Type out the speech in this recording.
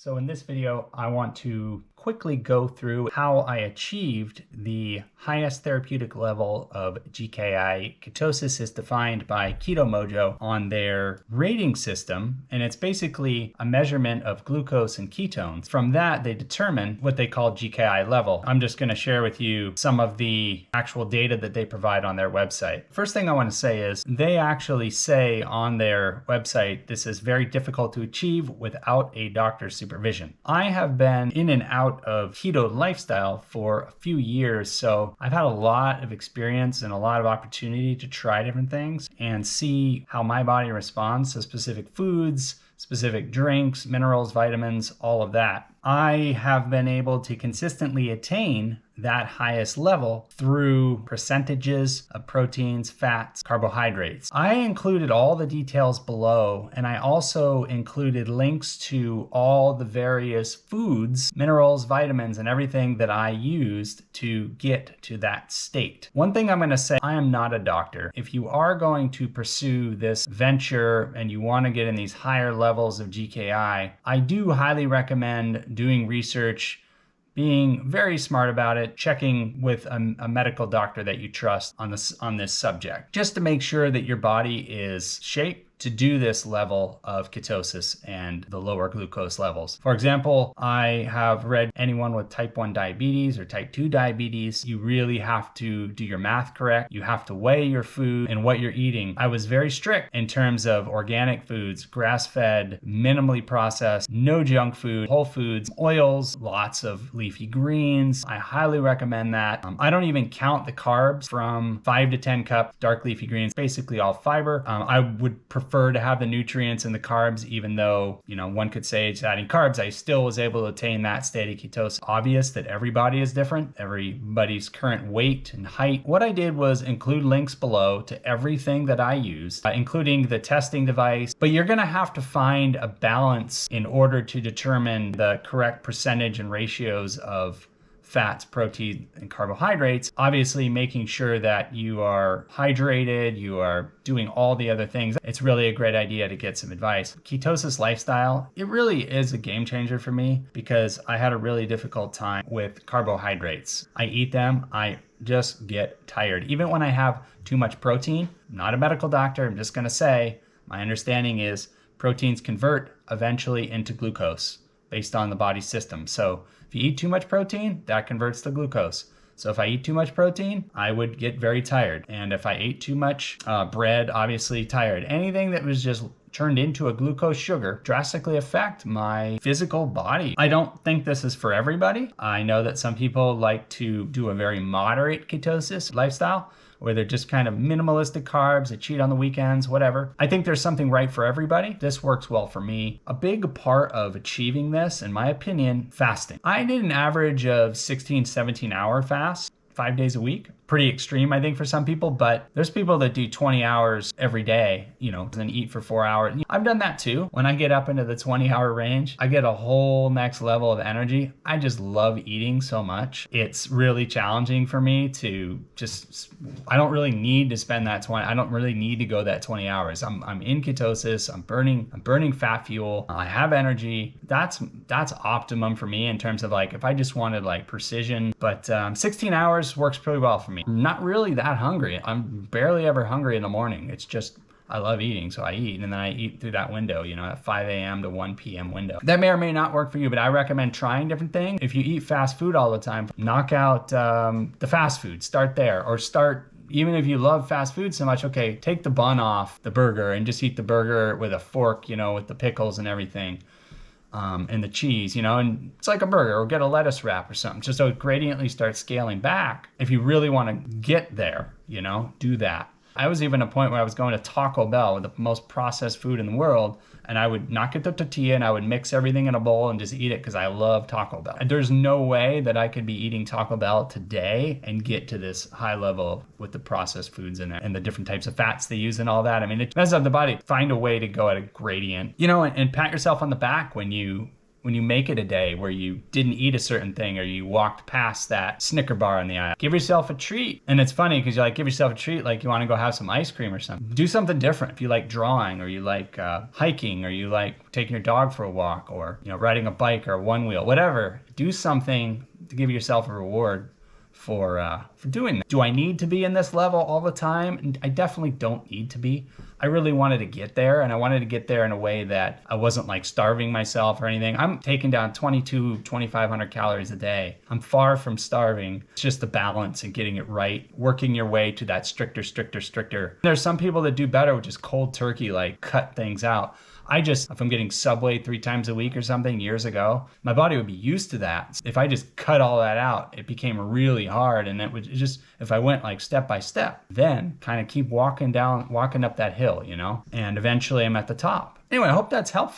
So in this video, I want to quickly go through how I achieved the highest therapeutic level of GKI. Ketosis is defined by Keto-mojo on their rating system, and it's basically a measurement of glucose and ketones. From that, they determine what they call GKI level. I'm just going to share with you some of the actual data that they provide on their website. First thing I want to say is they actually say on their website, this is very difficult to achieve without a doctor's supervision. I have been in and out of keto lifestyle for a few years, so I've had a lot of experience and a lot of opportunity to try different things and see how my body responds to specific foods, specific drinks, minerals, vitamins, all of that. I have been able to consistently attain that highest level through percentages of proteins, fats, carbohydrates. I included all the details below, and I also included links to all the various foods, minerals, vitamins, and everything that I used to get to that state. One thing I'm going to say, I am not a doctor. If you are going to pursue this venture and you want to get in these higher levels of GKI, I do highly recommend doing research, being very smart about it, checking with a medical doctor that you trust on this subject, just to make sure that your body is shaped to do this level of ketosis and the lower glucose levels. For example, I have read anyone with type 1 diabetes or type 2 diabetes, you really have to do your math correct. You have to weigh your food and what you're eating. I was very strict in terms of organic foods, grass-fed, minimally processed, no junk food, whole foods, oils, lots of leafy greens. I highly recommend that. I don't even count the carbs from 5 to 10 cups, dark leafy greens, basically all fiber. I would prefer to have the nutrients and the carbs, even though, one could say it's adding carbs, I still was able to attain that state of ketosis. Obvious that everybody is different, everybody's current weight and height. What I did was include links below to everything that I use, including the testing device, but you're gonna have to find a balance in order to determine the correct percentage and ratios of fats, protein, and carbohydrates, obviously making sure that you are hydrated, you are doing all the other things. It's really a great idea to get some advice. Ketosis lifestyle, it really is a game changer for me because I had a really difficult time with carbohydrates. I eat them, I just get tired. Even when I have too much protein, I'm not a medical doctor, I'm just gonna say, my understanding is proteins convert eventually into glucose based on the body system. So if you eat too much protein, that converts to glucose. So if I eat too much protein, I would get very tired. And if I ate too much bread, obviously tired. Anything that was just turned into a glucose sugar drastically affect my physical body. I don't think this is for everybody. I know that some people like to do a very moderate ketosis lifestyle, where they're just kind of minimalistic carbs, they cheat on the weekends, whatever. I think there's something right for everybody. This works well for me. A big part of achieving this, in my opinion, fasting. I did an average of 16, 17-hour fast, 5 days a week. Pretty extreme, I think, for some people, but there's people that do 20 hours every day, and eat for 4 hours. I've done that too. When I get up into the 20-hour range, I get a whole next level of energy. I just love eating so much. It's really challenging for me to I don't really need to spend that 20, I don't really need to go that 20 hours. I'm in ketosis, I'm burning fat fuel, I have energy. That's optimum for me in terms of if I just wanted precision, but 16 hours works pretty well for me. I'm not really that hungry. I'm barely ever hungry in the morning. It's just, I love eating, so I eat, and then I eat through that window, at 5 a.m. to 1 p.m. window. That may or may not work for you, but I recommend trying different things. If you eat fast food all the time, knock out the fast food. Start there, or even if you love fast food so much, okay, take the bun off the burger and just eat the burger with a fork, with the pickles and everything. And the cheese, and it's like a burger, or get a lettuce wrap or something, just so it gradiently starts scaling back. If you really want to get there, do that. I was even at a point where I was going to Taco Bell with the most processed food in the world, and I would not get the tortilla and I would mix everything in a bowl and just eat it because I love Taco Bell. And there's no way that I could be eating Taco Bell today and get to this high level with the processed foods in it and the different types of fats they use and all that. I mean, it messes up the body. Find a way to go at a gradient, and pat yourself on the back when you when you make it a day where you didn't eat a certain thing or you walked past that Snicker bar in the aisle, give yourself a treat. And it's funny because you like give yourself a treat, like you want to go have some ice cream or something. Do something different. If you like drawing, or you like hiking, or you like taking your dog for a walk, or riding a bike or a one wheel, whatever, do something to give yourself a reward for doing that. Do I need to be in this level all the time? I definitely don't need to be. I really wanted to get there, and I wanted to get there in a way that I wasn't like starving myself or anything. I'm taking down 2,500 calories a day. I'm far from starving. It's just the balance and getting it right, working your way to that stricter. There's some people that do better with just cold turkey, like cut things out. If I'm getting Subway 3 times a week or something years ago, my body would be used to that. If I just cut all that out, it became really hard. And if I went like step by step, then kind of keep walking up that hill, and eventually I'm at the top. Anyway, I hope that's helpful.